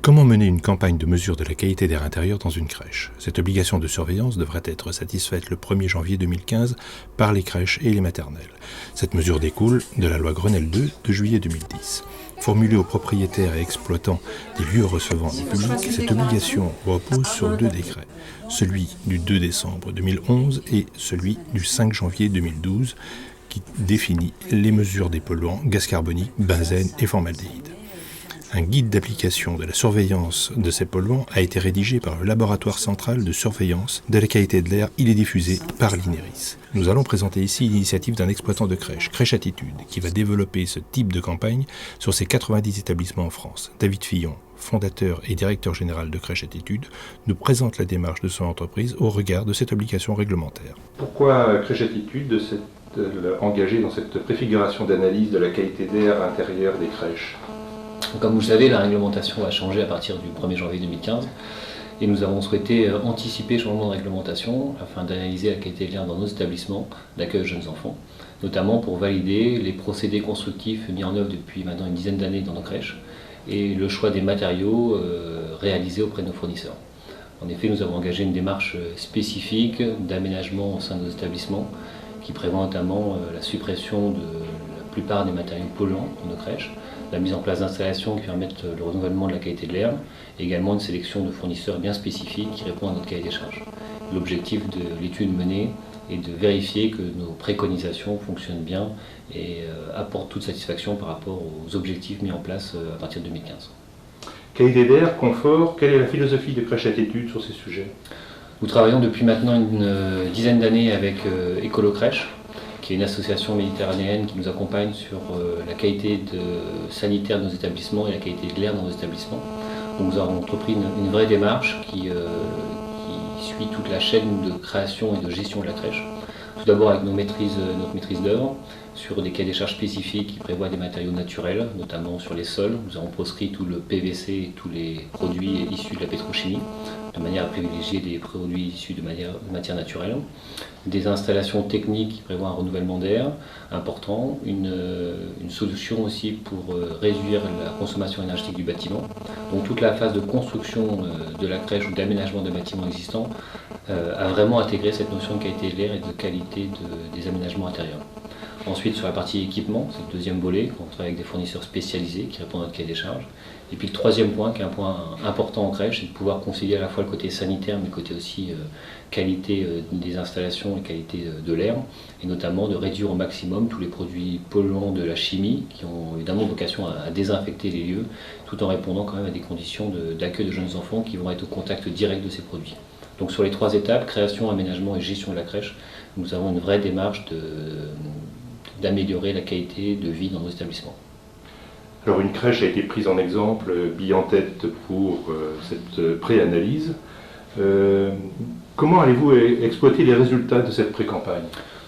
Comment mener une campagne de mesure de la qualité d'air intérieur dans une crèche? Cette obligation de surveillance devrait être satisfaite le 1er janvier 2015 par les crèches et les maternelles. Cette mesure découle de la loi Grenelle 2 de juillet 2010. Formulée aux propriétaires et exploitants des lieux recevant du public, cette obligation repose sur 2 décrets, celui du 2 décembre 2011 et celui du 5 janvier 2012, qui définit les mesures des polluants, gaz carbonique, benzène et formaldéhyde. Un guide d'application de la surveillance de ces polluants a été rédigé par le Laboratoire central de surveillance de la qualité de l'air. Il est diffusé par l'INERIS. Nous allons présenter ici l'initiative d'un exploitant de crèche, Crèche Attitude, qui va développer ce type de campagne sur ses 90 établissements en France. David Fillon, fondateur et directeur général de Crèche Attitude, nous présente la démarche de son entreprise au regard de cette obligation réglementaire. Pourquoi Crèche Attitude engagé dans cette préfiguration d'analyse de la qualité d'air intérieur des crèches? Comme vous le savez, la réglementation a changé à partir du 1er janvier 2015 et nous avons souhaité anticiper le changement de réglementation afin d'analyser la qualité de l'air dans nos établissements d'accueil de jeunes enfants, notamment pour valider les procédés constructifs mis en œuvre depuis maintenant une dizaine d'années dans nos crèches et le choix des matériaux réalisés auprès de nos fournisseurs. En effet, nous avons engagé une démarche spécifique d'aménagement au sein de nos établissements qui prévoit notamment la suppression de la plupart des matériaux polluants dans nos crèches, la mise en place d'installations qui permettent le renouvellement de la qualité de l'air, et également une sélection de fournisseurs bien spécifiques qui répondent à notre cahier des charges. L'objectif de l'étude menée est de vérifier que nos préconisations fonctionnent bien et apportent toute satisfaction par rapport aux objectifs mis en place à partir de 2015. Qualité d'air, confort, quelle est la philosophie de Crèche Attitude sur ces sujets? Nous travaillons depuis maintenant une dizaine d'années avec Écolo Crèche, qui est une association méditerranéenne qui nous accompagne sur la qualité sanitaire de nos établissements et la qualité de l'air dans nos établissements. Donc nous avons entrepris une vraie démarche qui suit toute la chaîne de création et de gestion de la crèche. Tout d'abord avec notre maîtrise d'œuvre, sur des cahiers des charges spécifiques qui prévoient des matériaux naturels, notamment sur les sols. Nous avons proscrit tout le PVC et tous les produits issus de la pétrochimie, de manière à privilégier des produits issus de matières naturelles. Des installations techniques qui prévoient un renouvellement d'air important, une solution aussi pour réduire la consommation énergétique du bâtiment. Donc toute la phase de construction de la crèche ou d'aménagement des bâtiments existants a vraiment intégré cette notion de qualité de l'air et de qualité des aménagements intérieurs. Ensuite, sur la partie équipement, c'est le deuxième volet, on travaille avec des fournisseurs spécialisés qui répondent à notre cahier des charges. Et puis le troisième point, qui est un point important en crèche, c'est de pouvoir concilier à la fois le côté sanitaire, mais le côté aussi qualité des installations et qualité de l'air, et notamment de réduire au maximum tous les produits polluants de la chimie, qui ont évidemment vocation à désinfecter les lieux, tout en répondant quand même à des conditions d'accueil de jeunes enfants qui vont être au contact direct de ces produits. Donc sur les 3 étapes, création, aménagement et gestion de la crèche, nous avons une vraie démarche d'améliorer la qualité de vie dans nos établissements. Alors une crèche a été prise en exemple, bille en tête pour cette pré-analyse. Comment allez-vous exploiter les résultats de cette pré-campagne?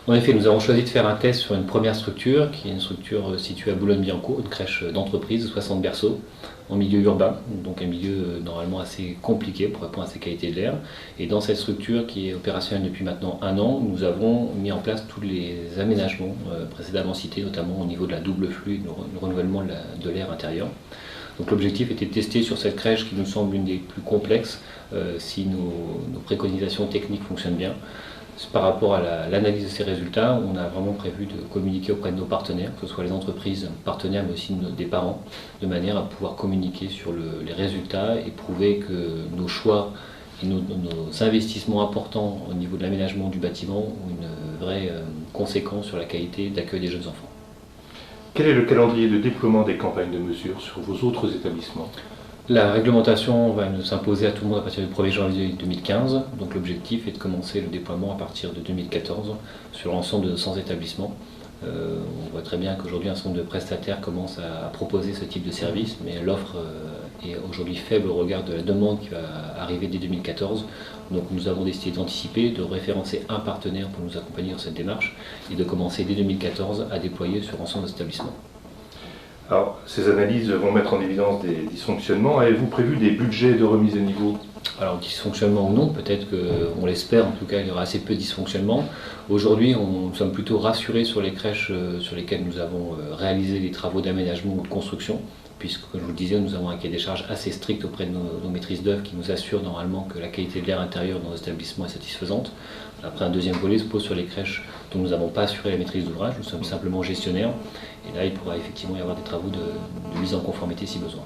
En effet, nous avons choisi de faire un test sur une première structure, qui est une structure située à Boulogne-Billancourt, une crèche d'entreprise de 60 berceaux, en milieu urbain, donc un milieu normalement assez compliqué pour répondre à ces qualités de l'air. Et dans cette structure qui est opérationnelle depuis maintenant 1 an, nous avons mis en place tous les aménagements précédemment cités, notamment au niveau de la double flux et le renouvellement de l'air intérieur. Donc l'objectif était de tester sur cette crèche qui nous semble l'une des plus complexes si nos préconisations techniques fonctionnent bien. Par rapport à l'analyse de ces résultats, on a vraiment prévu de communiquer auprès de nos partenaires, que ce soit les entreprises partenaires mais aussi des parents, de manière à pouvoir communiquer sur les résultats et prouver que nos choix et nos investissements importants au niveau de l'aménagement du bâtiment ont une vraie conséquence sur la qualité d'accueil des jeunes enfants. Quel est le calendrier de déploiement des campagnes de mesure sur vos autres établissements? La réglementation va nous s'imposer à tout le monde à partir du 1er janvier 2015, donc l'objectif est de commencer le déploiement à partir de 2014 sur l'ensemble de 100 établissements. On voit très bien qu'aujourd'hui un certain nombre de prestataires commencent à proposer ce type de service, mais l'offre est aujourd'hui faible au regard de la demande qui va arriver dès 2014. Donc nous avons décidé d'anticiper, de référencer un partenaire pour nous accompagner dans cette démarche et de commencer dès 2014 à déployer sur l'ensemble des établissements. Alors, ces analyses vont mettre en évidence des dysfonctionnements. Avez-vous prévu des budgets de remise à niveau? Alors, dysfonctionnement ou non, peut-être qu'on l'espère, en tout cas il y aura assez peu de dysfonctionnements. Aujourd'hui, nous sommes plutôt rassurés sur les crèches sur lesquelles nous avons réalisé des travaux d'aménagement ou de construction, puisque, comme je vous le disais, nous avons un cahier des charges assez strict auprès de nos maîtrises d'œuvre qui nous assurent normalement que la qualité de l'air intérieur dans nos établissements est satisfaisante. Après, un deuxième volet se pose sur les crèches dont nous n'avons pas assuré la maîtrise d'ouvrage, nous sommes simplement gestionnaires, et là il pourra effectivement y avoir des travaux de mise en conformité si besoin.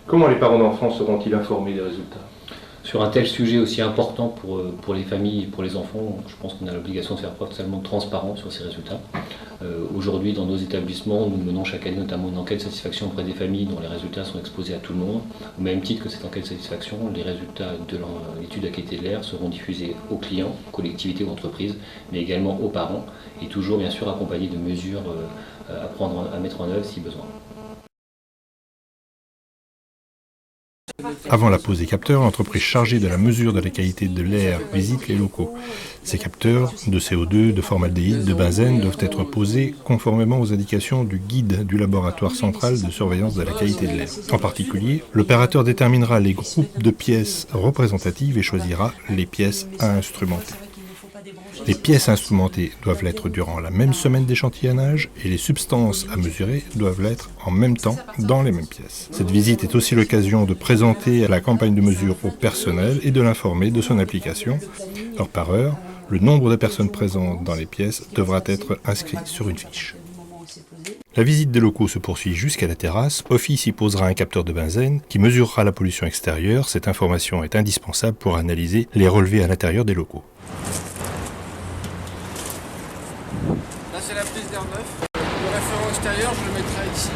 Comment les parents d'enfants seront-ils informés des résultats? Sur un tel sujet aussi important pour les familles et pour les enfants, je pense qu'on a l'obligation de faire preuve totalement de transparence sur ces résultats. Aujourd'hui, dans nos établissements, nous menons chaque année notamment une enquête de satisfaction auprès des familles dont les résultats sont exposés à tout le monde. Au même titre que cette enquête de satisfaction, les résultats de l'étude de la qualité de l'air seront diffusés aux clients, collectivités ou entreprises, mais également aux parents, et toujours bien sûr accompagnés de mesures à mettre en œuvre si besoin. Avant la pose des capteurs, l'entreprise chargée de la mesure de la qualité de l'air visite les locaux. Ces capteurs de CO2, de formaldéhyde, de benzène doivent être posés conformément aux indications du guide du laboratoire central de surveillance de la qualité de l'air. En particulier, l'opérateur déterminera les groupes de pièces représentatives et choisira les pièces à instrumenter. Les pièces instrumentées doivent l'être durant la même semaine d'échantillonnage et les substances à mesurer doivent l'être en même temps dans les mêmes pièces. Cette visite est aussi l'occasion de présenter la campagne de mesure au personnel et de l'informer de son application. Heure par heure, le nombre de personnes présentes dans les pièces devra être inscrit sur une fiche. La visite des locaux se poursuit jusqu'à la terrasse. Office y posera un capteur de benzène qui mesurera la pollution extérieure. Cette information est indispensable pour analyser les relevés à l'intérieur des locaux. Là c'est la prise d'air neuf. Le référent extérieur je le mettrai ici.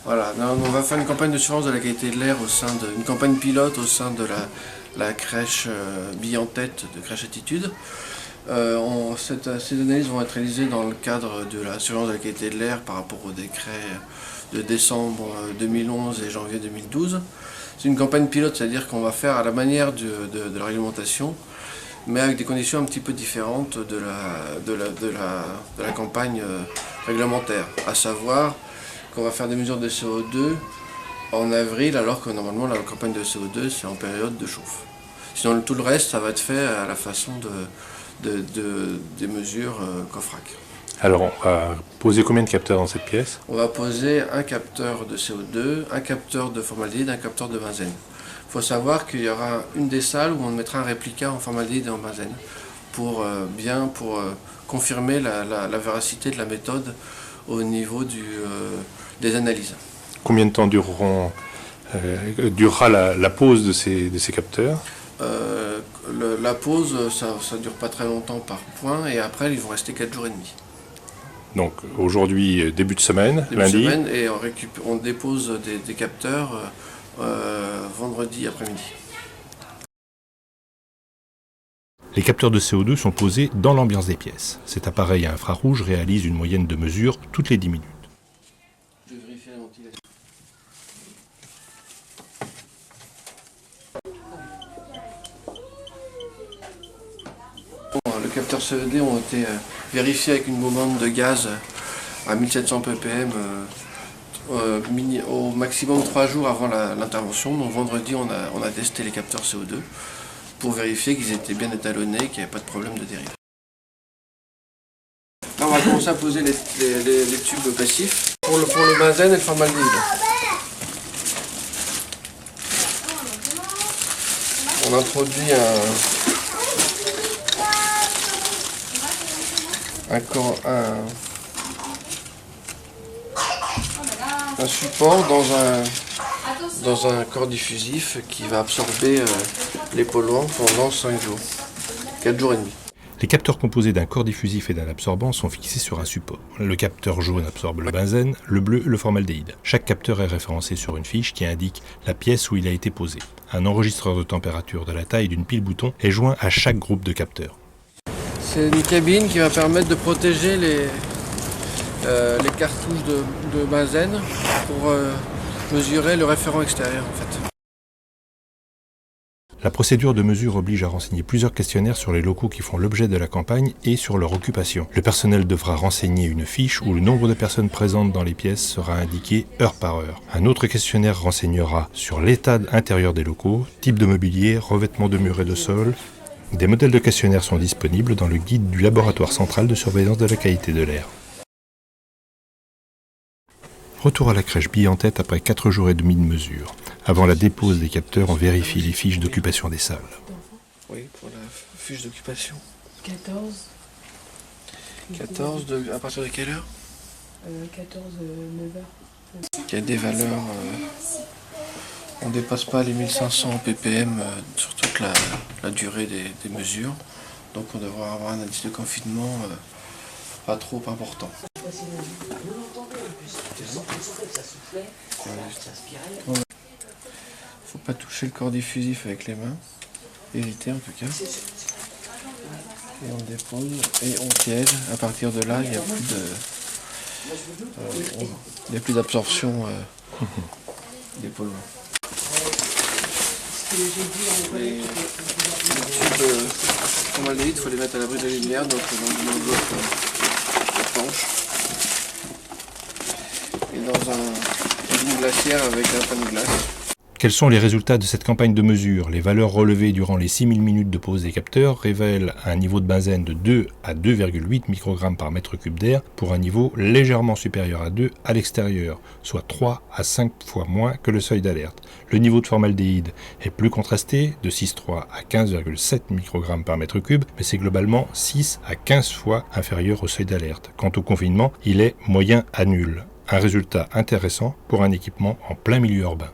Voilà, on va faire une campagne de surveillance de la qualité de l'air une campagne pilote au sein de la crèche Bille en tête de Crèche Attitude. Ces analyses vont être réalisées dans le cadre de la surveillance de la qualité de l'air par rapport au décret de décembre 2011 et janvier 2012. C'est une campagne pilote, c'est-à-dire qu'on va faire à la manière de la réglementation, mais avec des conditions un petit peu différentes de la campagne réglementaire, à savoir qu'on va faire des mesures de CO2 en avril, alors que normalement la campagne de CO2 c'est en période de chauffe. Sinon tout le reste ça va être fait à la façon des mesures COFRAC. Alors on va poser combien de capteurs dans cette pièce? On va poser un capteur de CO2, un capteur de formaldéhyde, un capteur de benzène. Il faut savoir qu'il y aura une des salles où on mettra un réplica en formaldéhyde et en benzène pour confirmer la véracité de la méthode au niveau des analyses. Combien de temps durera la pose de ces capteurs? La pause, ça ne dure pas très longtemps par point, et après ils vont rester 4 jours et demi. Donc aujourd'hui, début de semaine, lundi. Et on dépose des capteurs vendredi après-midi. Les capteurs de CO2 sont posés dans l'ambiance des pièces. Cet appareil à infrarouge réalise une moyenne de mesure toutes les 10 minutes. Je vais vérifier la ventilation. Le capteur CED ont été vérifiés avec une bombonne de gaz à 1700 ppm au maximum 3 jours avant l'intervention. Donc vendredi on a testé les capteurs CO2 pour vérifier qu'ils étaient bien étalonnés, qu'il n'y avait pas de problème de dérive. Là on va commencer à poser les tubes passifs pour le benzène et le formaldéhyde. On introduit un support dans un corps diffusif qui va absorber les polluants pendant 5 jours, 4 jours et demi. Les capteurs composés d'un corps diffusif et d'un absorbant sont fixés sur un support. Le capteur jaune absorbe le benzène, le bleu le formaldéhyde. Chaque capteur est référencé sur une fiche qui indique la pièce où il a été posé. Un enregistreur de température de la taille d'une pile bouton est joint à chaque groupe de capteurs. C'est une cabine qui va permettre de protéger les cartouches de benzène pour mesurer le référent extérieur en fait. La procédure de mesure oblige à renseigner plusieurs questionnaires sur les locaux qui font l'objet de la campagne et sur leur occupation. Le personnel devra renseigner une fiche où le nombre de personnes présentes dans les pièces sera indiqué heure par heure. Un autre questionnaire renseignera sur l'état intérieur des locaux, type de mobilier, revêtement de murs et de sol. Des modèles de questionnaires sont disponibles dans le guide du laboratoire central de surveillance de la qualité de l'air. Retour à la crèche Bille-en-Tête après 4 jours et demi de mesure. Avant la dépose des capteurs, on vérifie les fiches d'occupation des salles. Oui, pour la fiche d'occupation. 14. 14, à partir de quelle heure 14, 9h. Il y a des valeurs, on ne dépasse pas les 1500 ppm sur toute la durée des mesures. Donc on devrait avoir un indice de confinement pas trop important. Faut pas toucher le corps diffusif avec les mains, éviter en tout cas. Et on dépose et on piège. À partir de là, il n'y a plus d'absorption des polluants. Les tubes formaldéhyde, il faut les mettre à l'abri de la lumière, donc dans une enveloppe étanche. Et dans une glacière avec un panneau de glace. Quels sont les résultats de cette campagne de mesure? Les valeurs relevées durant les 6000 minutes de pose des capteurs révèlent un niveau de benzène de 2 à 2,8 microgrammes par mètre cube d'air pour un niveau légèrement supérieur à 2 à l'extérieur, soit 3 à 5 fois moins que le seuil d'alerte. Le niveau de formaldéhyde est plus contrasté, de 6,3 à 15,7 microgrammes par mètre cube, mais c'est globalement 6 à 15 fois inférieur au seuil d'alerte. Quant au confinement, il est moyen à nul. Un résultat intéressant pour un équipement en plein milieu urbain.